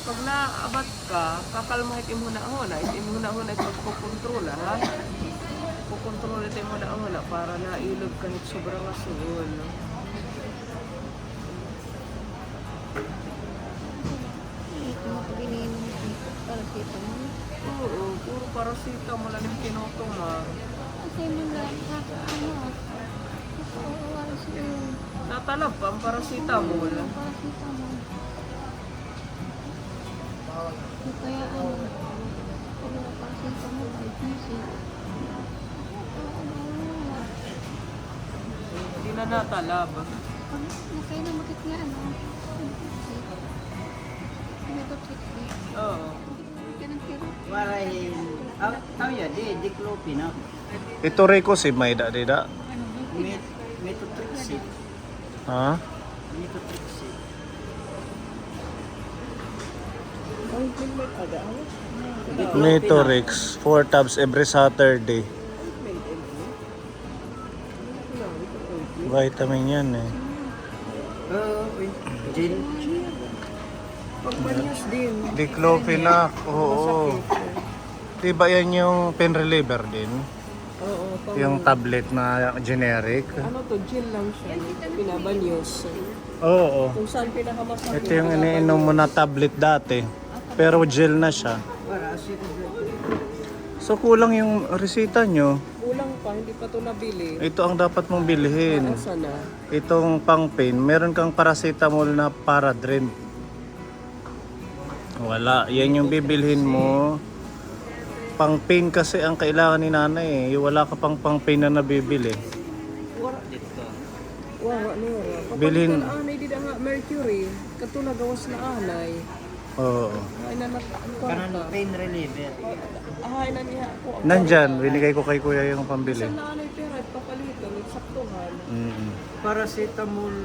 Pag naabat ka, kakalmahit imuna-huna. Imuna-huna ito magkukontrol, ha? Kukontrol ito imuna-huna para nailog kahit sobrang asul. Ito mo pag iniinom ito, paracetamol. Oo, puro paracetamol lang yung kinotoma. Kasi mo na, oras yun. Natalab pa ang paracetamol. Paracetamol. Kaya pag wala paracetamol, ay busy. Hindi na natalab. Nakaya na makit nga, Oo. Waray, tahu ya di Clopina. Ito Rico si Maida dida. Methotrexate. Ha? Methotrexate. Metorix 4 tabs every Saturday. Vitamin yan eh. Gin. Pagmanyos din. Diclofenac, oo. Diba yan yung pain reliever din? Oo. Yung tablet na generic? Ano to, gel lang siya. Pinabanyos. Oo. Kung saan pinakamasakit. Ito yung iniinom mo na tablet dati. Pero gel na siya. So kulang yung resita nyo. Kulang pa, hindi pa to nabili. Ito ang dapat mong bilhin. Asa na? Itong pang pain, meron kang paracetamol na Paradrem. Wala, yan yung bibilhin mo. Pang pain kasi ang kailangan ni nanay eh. Wala ka pang pain na nabibili. Wala. Dito. Wow, ano? Bilhin. Kapag anay, di na nga mercury. Kato nagawas na anay. Oo. Ay na Kanan pain reliever. Ay na niya ako. Nandyan, binigay ko kay kuya yung pambili. Sa nanay pera, papalitan, nagsaktuhan. Paracetamol.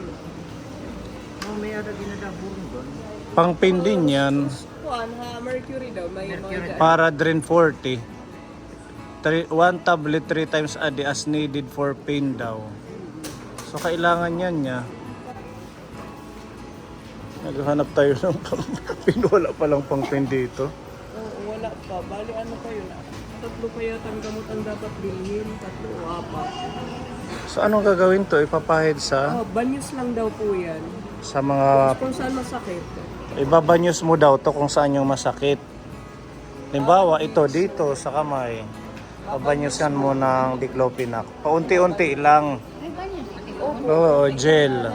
May ada ginadabong doon. Pang pain din yan. Kuan ha, mercury daw. May Mercury. mga Paradren 40. 1 tablet 3 times a day as needed for pain daw. So kailangan yan niya. Naghahanap tayo ng pang pain. Wala palang pang pain dito. Oo, wala pa. Bali ano kayo na? Tatlo kaya ang gamot ang dapat bilhin. Tatlo o apat. So anong gagawin to? Ipapahid sa Oh, banyos lang daw po yan. sa mga Kung saan masakit. ibabanyos mo daw to kung saan yung masakit. Halimbawa, ito dito sa kamay. Babanyosan mo ng diclofenac. Paunti-unti lang. Ay, ba niya? Oo, gel.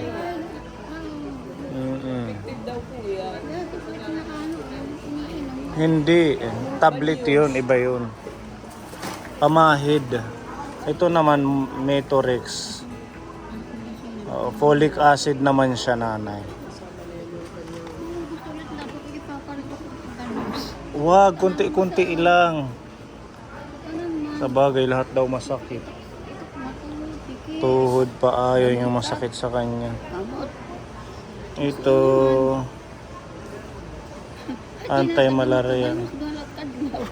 Effective daw po yan. Dati pag nakaano, iniinom. Hindi. Tablet yun. Iba yun. Pamahid. Ito naman, Metorix. Folic acid naman siya, nanay. Gusto ulit dapat ipapalit ako ng nurse. Wag, kunti-kunti lang. Ano na? Sa bagay, lahat daw masakit. Matulog, pikit. Tuhod pa ayaw yung masakit sa kanya. Kamot. Ito, anti-malaria. Mas galak kadlaw.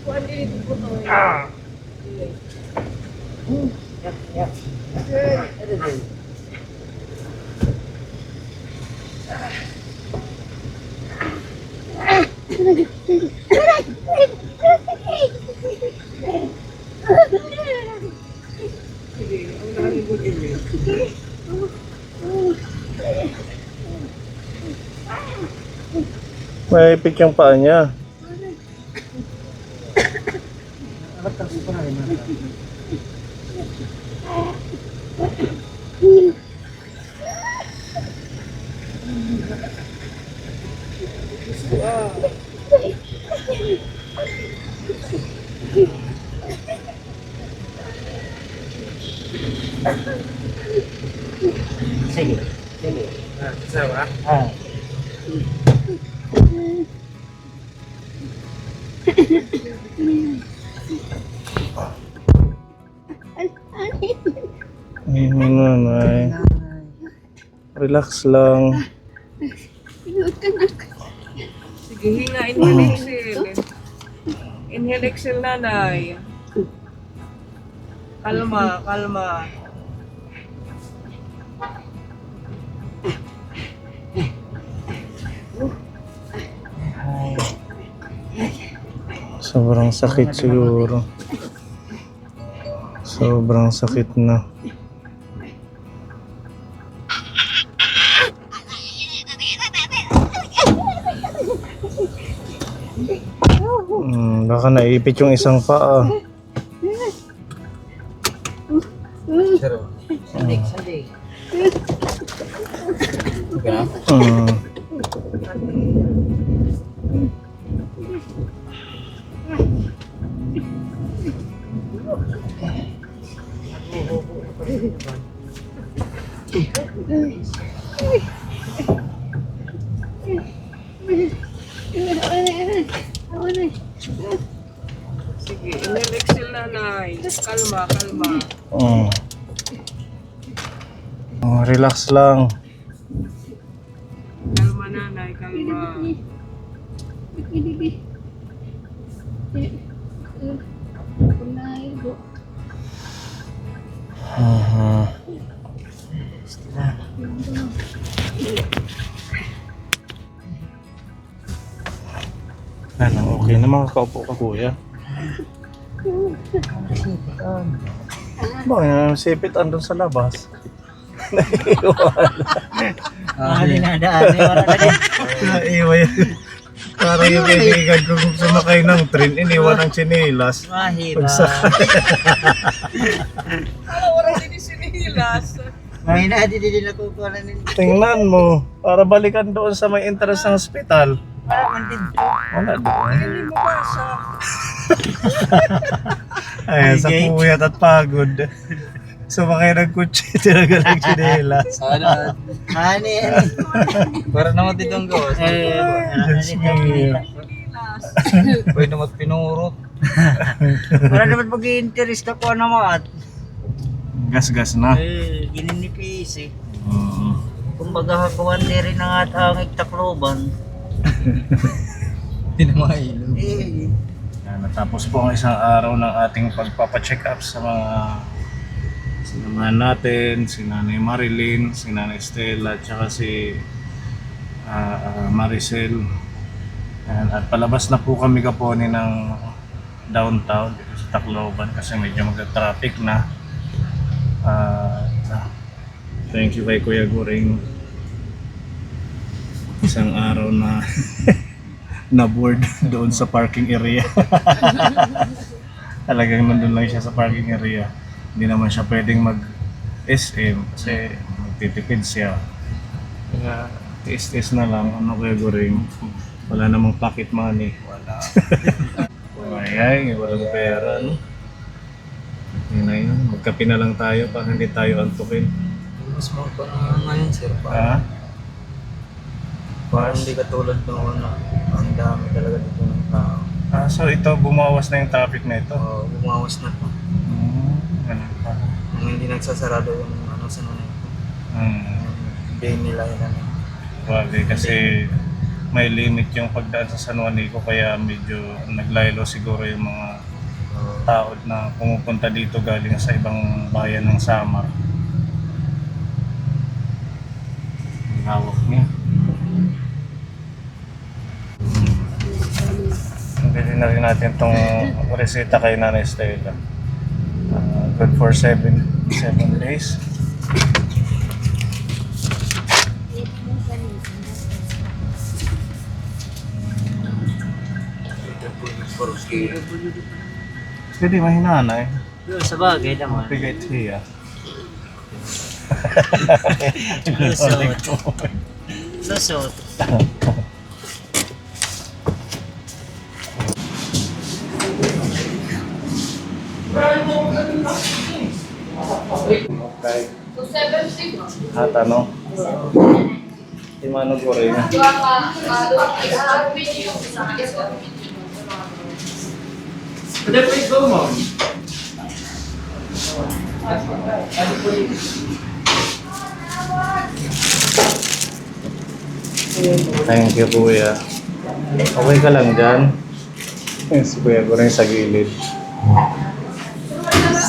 Kuan din po to. Sige, ang dami ko din eh. May ipit yung paa niya. Sige. Sige. Sawa? Nanay. Relax lang. Inuot ka na. Gihinga, inhale, exhale. Inhale, exhale, nanay. Kalma, kalma. Sobrang sakit siguro. Sobrang sakit na. Baka naipit yung isang paa. Sandik, sandik. Mm. Sige, inhale, exhale, nanay. Kalma, kalma. Mm. Oh, relax lang. Kalma, nanay, kalma. Mhm. Ano, okay na makakaupo ka kuya. Bakit na sipit andun sa labas? Dinadaan. Wala na din. Naiwan yun. Parang yung kaibigan ko kung sumakay ng train, iniwan ng tsinelas. Mahiba. Wala din sinihilas. Mahina, di nakukuha na nila. Tingnan mo, para balikan doon sa may entrance ng hospital. Wala man din. Wala doon. Hindi mo basa. Ay, sa puyat at pagod. Sumakay ng kutsi, tinagal ng tsinelas. Hani. Para naman ditong gawas. Diyos me. Pwede naman pinurot. Wala naman mag-i-interest ako naman. Gas-gas na. Gininipis eh. Oo. Kumbaga hakuan di rin ang atangig takloban. Hindi na mailog. Yan, natapos po ang isang araw ng ating pagpapacheck up sa mga sinamahan natin, si Nanay Marilyn, si Nanay Stella, at saka si Maricel. Yan, at palabas na po kami kaponi ng downtown dito sa Tacloban kasi medyo magka-traffic na. Thank you kay Kuya Goring. Isang araw na na-board doon sa parking area. Talagang nandun lang siya sa parking area. Hindi naman siya pwedeng mag-SM kasi magtitipid siya. Kaya tiis-tiis na lang. Ano Kuya Goring? Wala namang pocket money. Wala. Ay, walang pera. No? Yun na yun. Magkape na lang tayo para hindi tayo antukin. Mas mga pa ngayon sir. Ha? Parang hindi katulad noon na ang dami talaga dito ng tao. So ito, bumawas na yung traffic na ito. Bumawas na po. Ganun pala. Hindi nagsasarado yung ano sa nuna ito. Day nila yun ano. Wali, kasi may limit yung pagdaan sa San Juanico kaya medyo naglaylo siguro yung mga tao na pumupunta dito galing sa ibang bayan ng Samar. Ang hawak niya. Bili na rin natin itong reseta kay Nanay Stella. Good for 7 days. Pwede mahina na eh. Sa bagay naman. Bigay siya. Lusot. Okay. At ano? Di mano ko rin. Thank you, Kuya. Okay ka lang dyan? Si Kuya Goring sa gilid.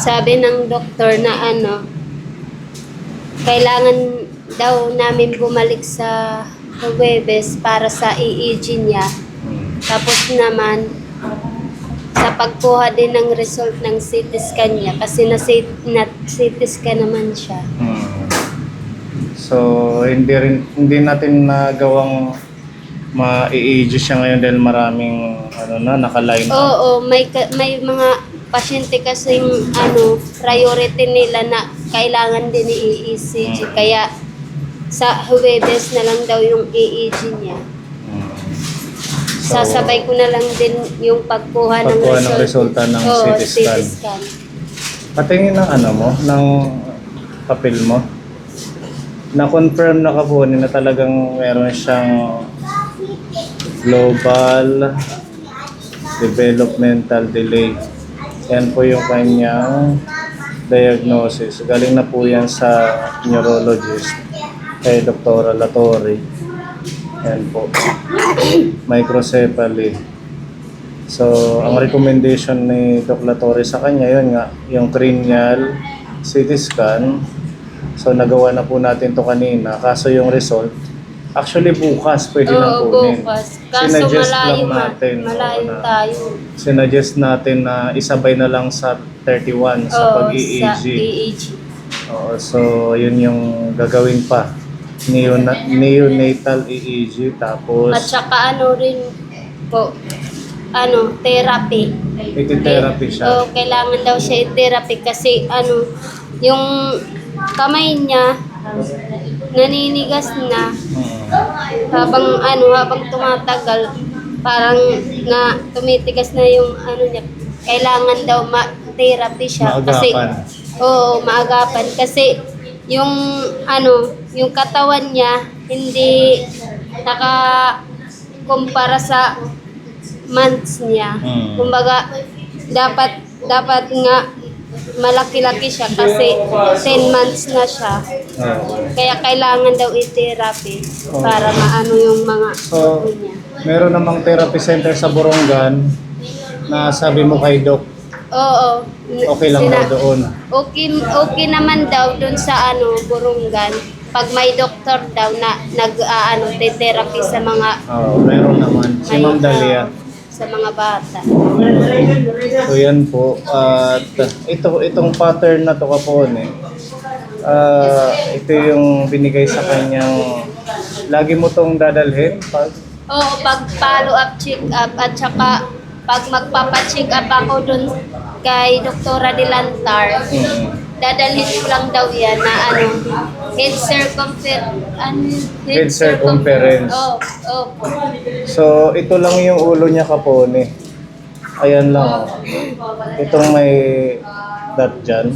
Sabi ng doktor na kailangan daw namin bumalik sa Huwebes para sa EEG niya. Tapos naman, sa pagkuha din ng result ng CT scan niya, kasi na-CT scan naman siya. So, hindi natin nagawang ma-EEG siya ngayon dahil maraming naka-line up. Oo, may mga pasyente kasing priority nila na kailangan din i-ECG. Kaya sa Huwebes na lang daw yung EEG niya. So, Sasabay ko na lang din yung pagkuha ng resulta ng Oo, CT scan. scan. Patingin ng ng papel mo. Na-confirm na Kapuni na talagang meron siyang global developmental delay. Yan po yung kanyang diagnosis. Galing na po yan sa neurologist kay Dr. Latorre. Yan po. Microcephaly. So, ang recommendation ni Dr. Latorre sa kanya, yun nga, yung cranial CT scan. So, nagawa na po natin to kanina. Kaso yung result, actually bukas pwede nang kunin. Bukas. Kaso Sinuggest malayo lang natin. malayo Oo, tayo. Sinuggest natin na isabay na lang sa 31 sa Sa pag-EEG. EEG. Oo, so, yun yung gagawin pa. Neonatal EEG, tapos At saka rin po, therapy. iti-therapy siya. Oo, kailangan daw siya i-therapy kasi yung kamay niya naninigas na habang tumatagal, parang tumitigas na yung niya. Kailangan daw ma-therapy siya kasi maagapan kasi yung yung katawan niya hindi kumpara sa months niya. Kumbaga dapat nga malaki-laki siya kasi 10 months na siya. Kaya kailangan daw i-therapy para maano yung mga So, niya. meron namang therapy center sa Borongan na sabi mo kay Doc, Oo. okay lang daw doon. Okay naman daw doon sa Burungan. Pag may doktor daw na nag-therapy sa mga Meron naman. Si Ma'am Dalia. sa mga bata. So yan po. At itong pattern na to Kapone, ito yung binigay sa kanyang, lagi mo tong dadalhin pag Oo, pag follow up, check up, at saka pag magpapa-check up ako dun kay Doktora Dilantar, dadalhin ko lang daw yan na head circumference. Oo. So, ito lang yung ulo niya Kapone. Ayan lang. Itong may dot dyan.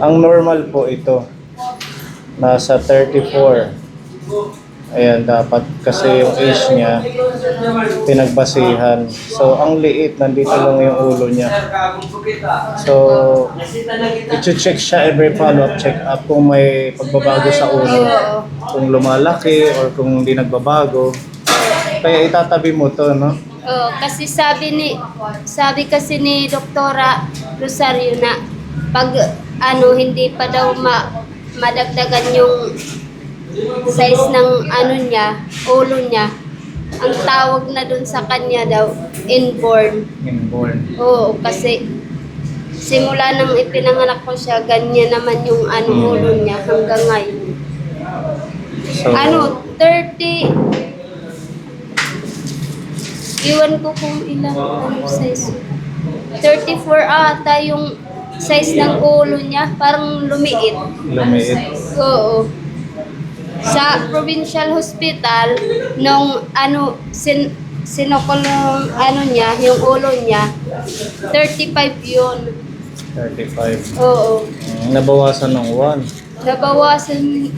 Ang normal po ito. Nasa 34. Ayan, dapat kasi yung age niya pinagbasihan. So, ang liit, nandito lang yung ulo niya. So, i-check siya every follow-up check-up kung may pagbabago sa ulo. Kung lumalaki or kung hindi nagbabago. Kaya itatabi mo to, no? Oo, kasi sabi kasi ni Doktora Rosario na pag hindi pa daw madagdagan yung size ng niya, ulo niya, ang tawag na dun sa kanya daw, inborn. Inborn. Oo, kasi simula nang ipinanganak ko siya, ganyan naman yung ulo niya hanggang ngayon. So, 30, iwan ko kung ilang size. 34 ata yung size ng ulo niya, parang lumiit. lumiit. Oo. Sa provincial hospital, nung sinukol yung niya, yung ulo niya, 35 yun. 35. Oo. Nabawasan ng 1. Nabawasan ng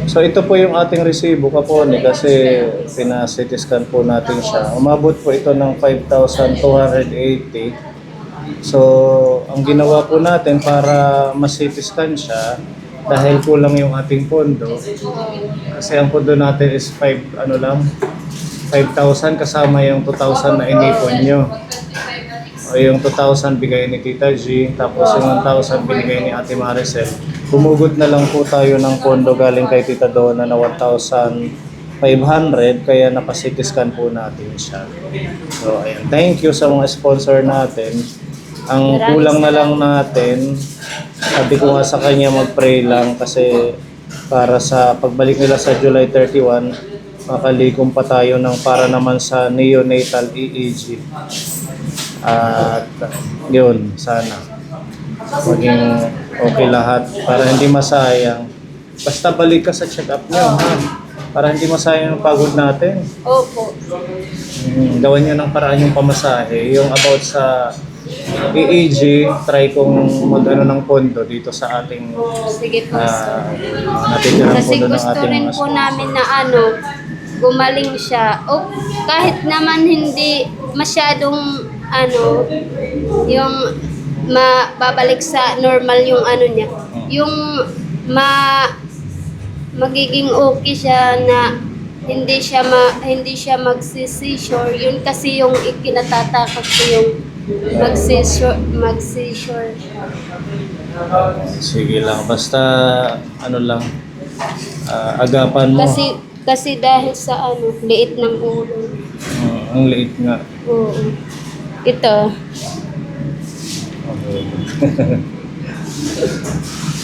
So ito po yung ating resibo Kapone kasi pina-CT scan po natin siya. Umabot po ito ng 5,280. So ang ginawa po natin para ma-CT scan siya, dahil kulang yung ating pondo. Kasi ang pondo natin is 5,000 kasama yung 2,000 na inipon nyo. O yung 2,000 bigay ni Tita G, tapos yung 1,000 binigay ni Ate Maricel. Bumugot na lang po tayo ng pondo galing kay Tita Donna na 1,500, kaya napasitiskan po natin siya. So ayan, thank you sa mga sponsor natin. Ang kulang na lang natin, sabi ko nga sa kanya mag-pray lang kasi para sa pagbalik nila sa July 31, makalikom pa tayo ng para naman sa neonatal EEG. At yun, sana maging okay lahat para hindi masayang. Basta balik ka sa check-up nyo, ha? Para hindi masayang ang pagod natin. Opo. Gawan nyo ng paraan yung pamasahe. Yung about sa EEG, try kong mag-ano ng pondo dito sa ating Sige po, sir. natitirang Kasi pondo ng gusto ating rin mga po namin na gumaling siya. O kahit naman hindi masyadong yung babalik sa normal yung niya. Yung magiging okay siya na hindi siya magsi-seizure. Yun kasi yung ikinatatakot ko yung mag-seizure. Sige lang, basta lang, agapan mo. Kasi dahil sa liit ng ulo. Ang liit nga. Oo. Ito. Okay.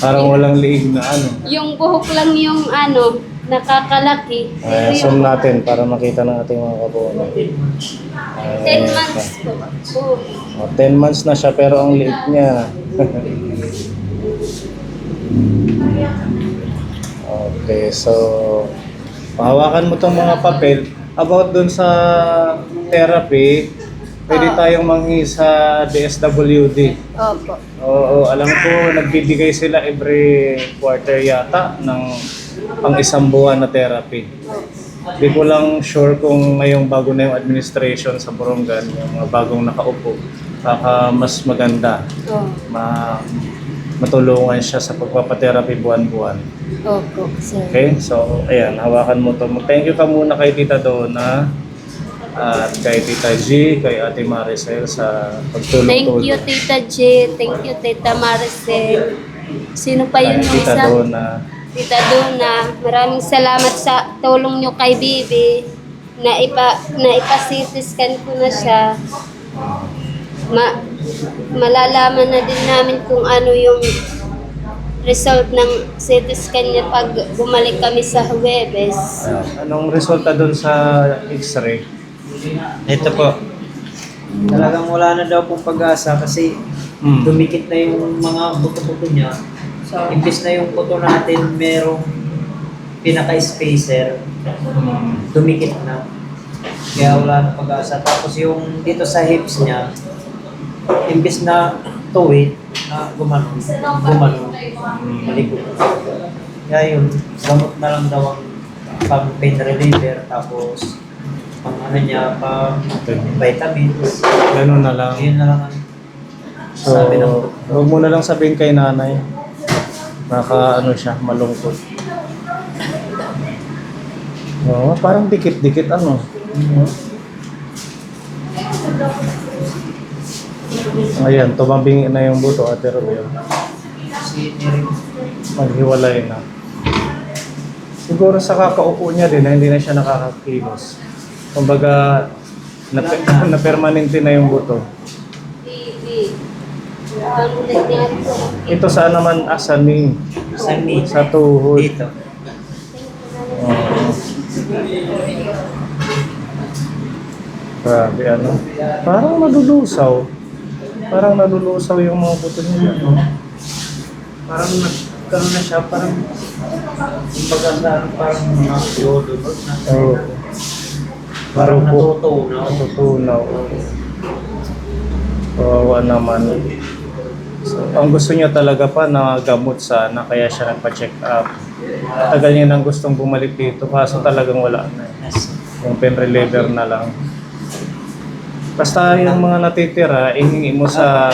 Parang walang liig na Yung buhok lang yung nakakalaki. Ay, zoom natin para makita ng ating mga kabuoy. 10 months po. Oo. 10 months na siya pero ang liit niya. Okay, so pahawakan mo tong mga papel. About dun sa therapy, pwede tayong manghi sa DSWD. Opo. Oo, alam ko nagbibigay sila every quarter yata ng pang isang buwan na therapy. Hindi ko lang sure kung ngayong bago na yung administration sa Borongan, yung mga bagong nakaupo, baka mas maganda. Oo. Matulungan siya sa pagpapatherapy buwan-buwan. Opo, sir. Okay? So, ayan, hawakan mo to. Thank you ka muna kay Tita Donna at kay Tita G, kay Ate Maricel sa pagtulong-tulong. Thank you, Tita J. Thank you, Tita Maricel. Sino pa yun yung Tita isa? Donna. Tita Donna. Maraming salamat sa tulong nyo kay Bibi. Ipa-CT scan ko na siya. Malalaman na din namin kung ano yung result ng CT scan niya pag bumalik kami sa Huwebes. Anong resulta doon sa X-ray? Ito po. Talagang wala na daw pong pag-asa kasi dumikit na yung mga buto-buto niya. Imbis na yung buto natin merong pinaka-spacer, dumikit na. Kaya wala na pag-asa. Tapos yung dito sa hips niya, imbis na tuwid, na gumanon, malikot. Kaya yun, gamot na lang daw ang pang pain reliever, tapos pang pang vitamins. Ganun na lang. Yun na lang ang So, sabi ng huwag mo na lang sabihin kay nanay. Baka siya, malungkot. Oo, parang dikit-dikit Ayan, tumabingi na yung buto, Ate Romeo. si Eric. Maghiwalay na. Siguro sa kakaupo niya din, hindi na siya nakakakilos. Kumbaga, na-permanente na yung buto. Ito saan naman asani? Sa knee. Sa tuhod. Dito. Grabe Parang malulusaw. Parang nalulusaw yung mga buto niya. Parang nagkaroon na siya, parang parang mga yodo na. Oo. Parang Marupok. natutunaw. Natutunaw. Kawawa naman. So, ang gusto niya talaga pa na gamot sana, kaya siya nagpa-check up. Tagal niya nang gustong bumalik dito, kaso talagang wala na. Yung pain reliever na lang. Basta yung mga natitira, ihingi mo sa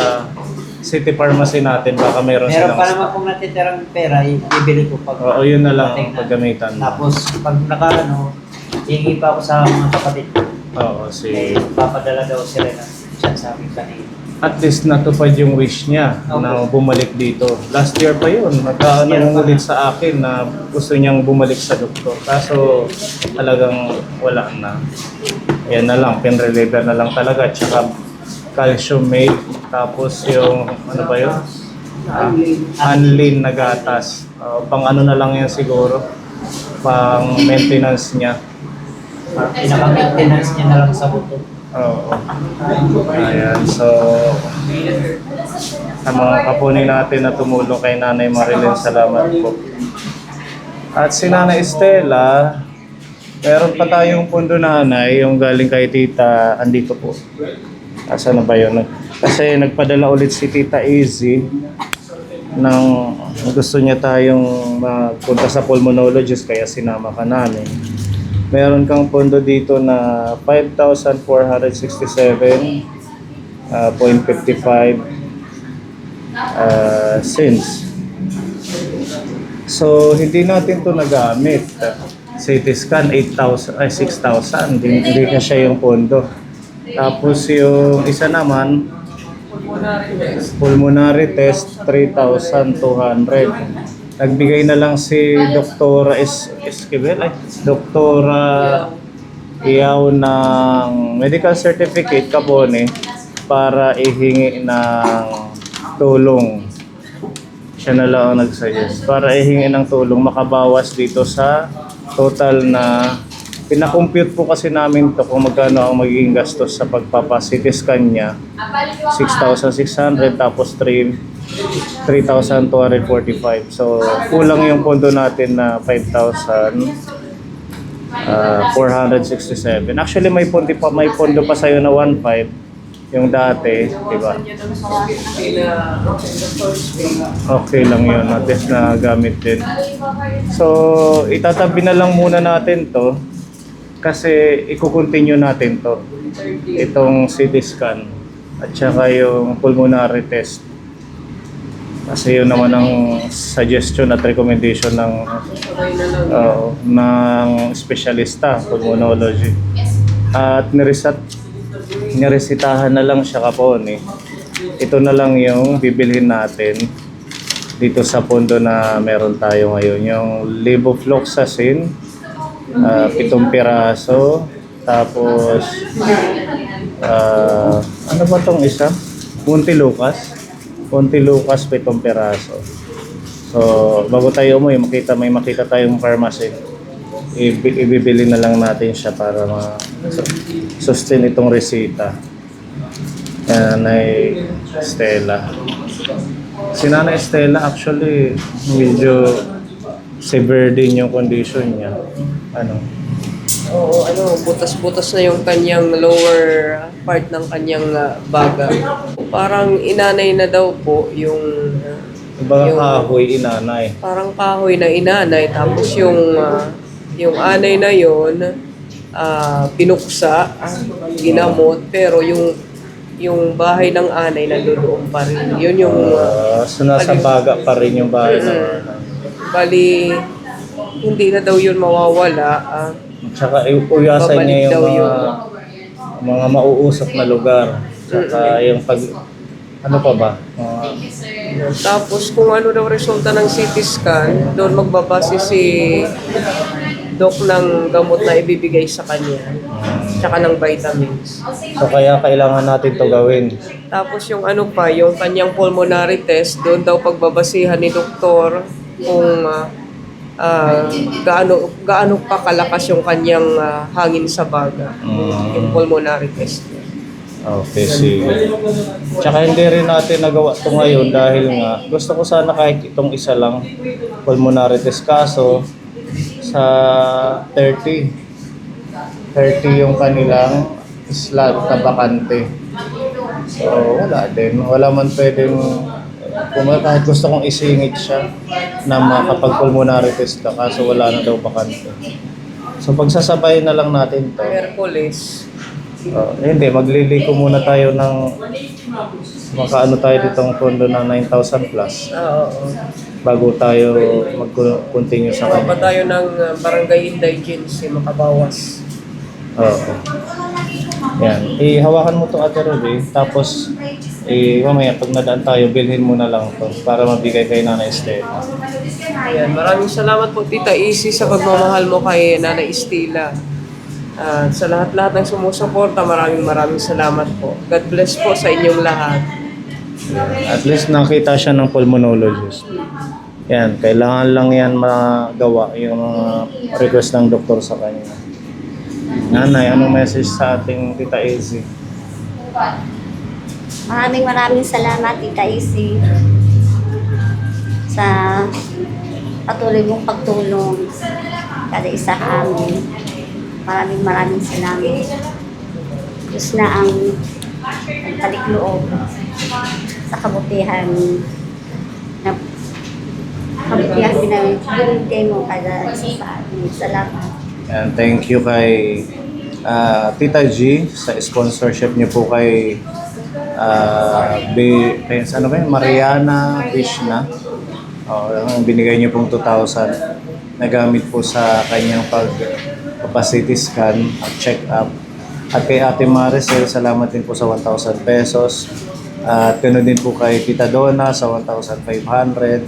city pharmacy natin, baka meron Meron silang pa naman kung natitirang pera, ibili ko pag... Oo, yun na lang ang dating na. paggamitan mo. Tapos pag hingi pa ako sa mga kapatid ko. Oo, Eh, papadala daw sila ng chat sa akin kanina. at least natupad yung wish niya na bumalik dito. Last year pa yun, nagkaano ulit sa akin na gusto niyang bumalik sa doktor. Kaso talagang wala na. Ayan na lang, pain reliever na lang talaga. Tsaka calcium mate, tapos yung ano ba yun? Anlin na gatas. Pang ano na lang yan siguro. Pang maintenance niya. Pinaka-maintenance niya na lang sa buto. Oo. Ayan, so sa mga kapunin natin na tumulong kay Nanay Marilyn, salamat po. At si Nanay Estela, meron pa tayong pundo, Nanay, yung galing kay Tita, andito po. Asa na ba yun? Kasi nagpadala ulit si Tita Easy ng gusto niya tayong magpunta sa pulmonologist, kaya sinama ka namin. Meron kang pondo dito na 5,467.55 cents. So, hindi natin to nagamit. CT scan, 6,000. Hindi na siya yung pondo. Tapos yung isa naman, pulmonary test, 3,200. Nagbigay na lang si Doktora Esquivel, Doktora Iyaw ng medical certificate kapone para ihingi ng tulong. Siya na lang ang nagsuggest. Para ihingi ng tulong, makabawas dito sa total na pinakompute po kasi namin to kung magkano ang magiging gastos sa pagpapa-CT scan niya. 6,600 tapos 3,245. So, kulang yung pondo natin na 5,467. Actually, may pondo pa sa'yo na 1,500 yung dati, di ba? Okay lang yun, at least na gamit din. So, itatabi na lang muna natin to kasi i-continue natin to. Itong CT scan at saka yung pulmonary test. Kasi yun naman ang suggestion at recommendation ng specialista, pulmonology. At niresitahan na lang siya kapon eh. Ito na lang yung bibilhin natin dito sa pondo na meron tayo ngayon. Yung levofloxacin, 7 piraso. Tapos, ano ba tong isa? Montelukast, 7 piraso. So, bago tayo umuwi, may makita tayong pharmacy. Ibibili na lang natin siya para sustain itong resita. Yan ay Estela. Si Nanay Estela actually medyo severe din yung condition niya. Oo, butas-butas na yung kanyang lower part ng kanyang baga. Parang inanay na daw po yung kahoy inanay. parang kahoy na inanay, tapos yung anay na yon pinuksa, ginamot, pero yung bahay ng anay nandoon pa rin. Yun yung So nasa baga pa rin yung bahay ng anay. bali hindi na daw yun mawawala. Tsaka uyasan niya Babalik daw yung mga mauusok na lugar. Tsaka yung ano pa ba? Tapos kung ano daw resulta ng CT scan, doon magbabase si doc ng gamot na ibibigay sa kanya. Tsaka ng vitamins. So kaya kailangan natin to gawin. Tapos yung yung kanyang pulmonary test, doon daw pagbabasihan ni doktor kung gaano kakalakas yung kanyang hangin sa baga. Yung pulmonary test. Okay, sige. Tsaka hindi rin natin nagawa ito ngayon dahil nga gusto ko sana kahit itong isa lang pulmonary test, kaso sa 30 yung kanilang slot na bakante. So wala din. Wala man pwedeng kahit gusto kong isingit siya na makapag-pulmonary test ka, kaso wala na daw bakante. So pagsasabay na lang natin to. Hercules. Hindi, magliliko muna tayo ng makaano tayo ditong pondo ng 9,000 plus Oo. bago tayo mag-continue sa Saka pa kanya. tayo ng barangay indigency, makabawas. Oo. Yan. Hawakan mo to Ate Ruby, tapos mamaya pag nadaan tayo, bilhin mo na lang to para mabigay kay Nanay Estela. Ayan, maraming salamat po Tita Isi sa pagmamahal mo kay Nanay Estela. At sa lahat-lahat ng sumusuporta, maraming salamat po. God bless po sa inyong lahat. At least nakita siya ng pulmonologist. Yan, kailangan lang yan magawa yung mga request ng doktor sa kanya. Nanay, anong message sa ating Tita Izzy? Maraming salamat, Tita Isi, sa patuloy mong pagtulong kada isa amin. Maraming salamat. Diyos na ang nagtalik-loob sa kabutihan na binibigay mo kada isa sa amin. Salamat. And thank you kay Tita G sa sponsorship niyo po kay Mariana Krishna. Ang binigay niyo pong 2,000 nagamit po sa kanyang pag-CT scan at check-up. At kay Ate Maricel, salamat din po sa 1,000 pesos. At ganoon din po kay Tita Donna sa 1,500.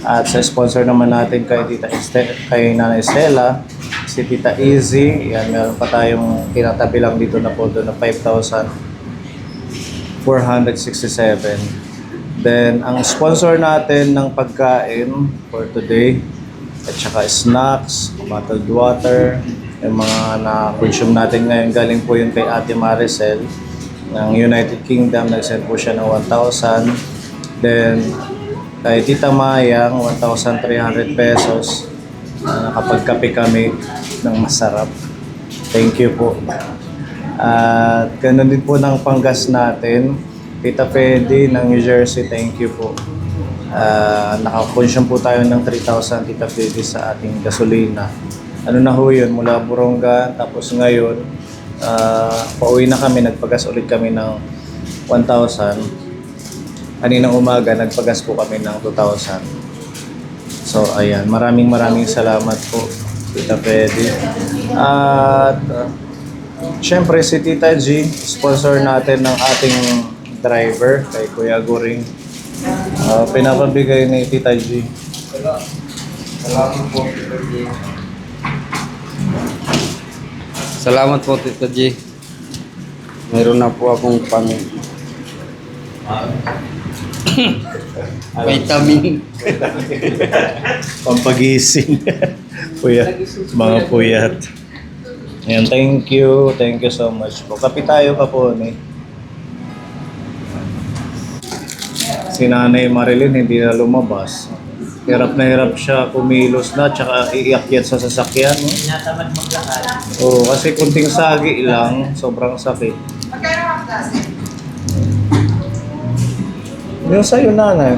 At sa sponsor naman natin kay Nanay Estela, si Tita Izzy, yan, meron pa tayong tinatabi lang dito na po doon na 5,467. Then, ang sponsor natin ng pagkain for today, at saka snacks, bottled water, yung mga na-consume natin ngayon, galing po yun kay Ate Maricel ng United Kingdom, nag-send po siya ng 1,000. Then, kay Tita Mayang, 1,300 pesos. Nakapagkape kami ng masarap. Thank you po. At ganun din po ng panggas natin. Tita Fedy ng New Jersey, thank you po. Nakakonsume po tayo ng 3,000 Tita Fedy sa ating gasolina. Ano na ho yun, mula Borongan, tapos ngayon, pauwi na kami, nagpagas ulit kami ng 1,000. Kaninang umaga, nagpagas po kami ng 2,000. So, ayan. Maraming salamat po, Tita Fedy. At, syempre, si Tita G, sponsor natin ng ating driver, kay Kuya Goring. Pinapabigay ni Tita G. Salamat po, Tita G. Salamat po, Tita G. Meron na po akong vitamin. Pampagising. Mga puyat. Ayan, thank you so much po. Kapi tayo Kapone. Si Nanay Marilyn hindi na lumabas. Hirap na hirap siya kumilos na, tsaka iiakyat sa sasakyan. No? Tinatamad maglakad. Oo, kasi kunting sagi lang, sobrang sakit. Yung sa'yo, Nanay.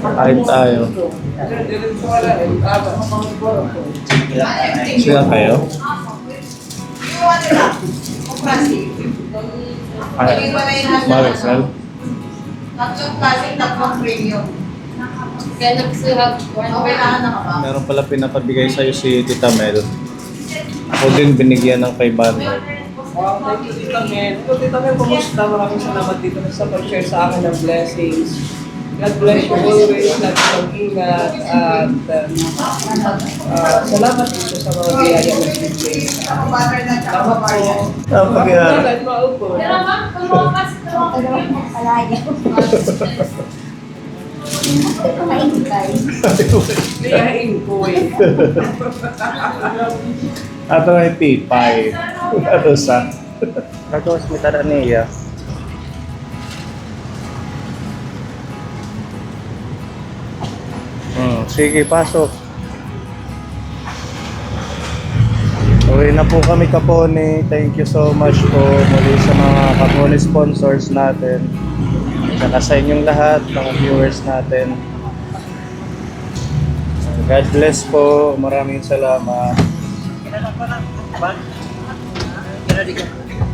Kain tayo. Sila kayo? Maricel? Tatlong klaseng tatlong premium. Kaya nagsuhag Okay na ba? Meron pala pinapabigay sa'yo si Tita Mel. Ako din binigyan ng 500. Wow, thank you Tita Mel. Ito Tita Mel, kumusta? Maraming salamat dito sa pag-share sa akin ng blessings. God bless you always, lagi kang ingat, at salamat dito sa mga biyaya ng bibigay. Salamat po. Kahit maupo. Liyain ko eh. Ato ay P5. Ato sa. Ato sa mitara niya. Sige, pasok. Uwi na po kami Kapone. Thank you so much po muli sa mga Kapone sponsors natin. Saka sa inyong lahat, mga viewers natin. God bless po. Maraming salamat.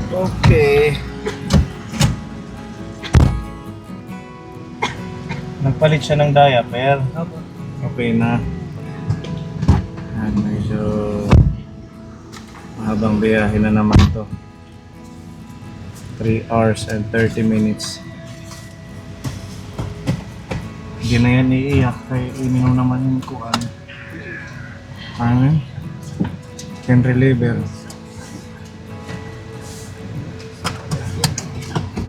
Okay. Nagpalit siya ng diaper. Okay na. Yan, medyo mahabang biyahe na naman to. 3 hours and 30 minutes. Hindi na yan iiyak kaya ininom naman yung kuhan. Ano? Pain reliever.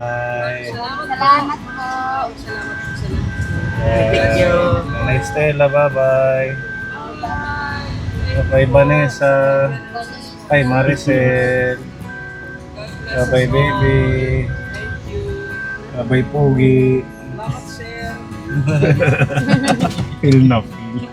Bye. Salamat po. Thank you. Nice Stella, bye-bye. Bye Vanessa. Ay Maricel. Bye baby. Bye Pogi. Feel na feel.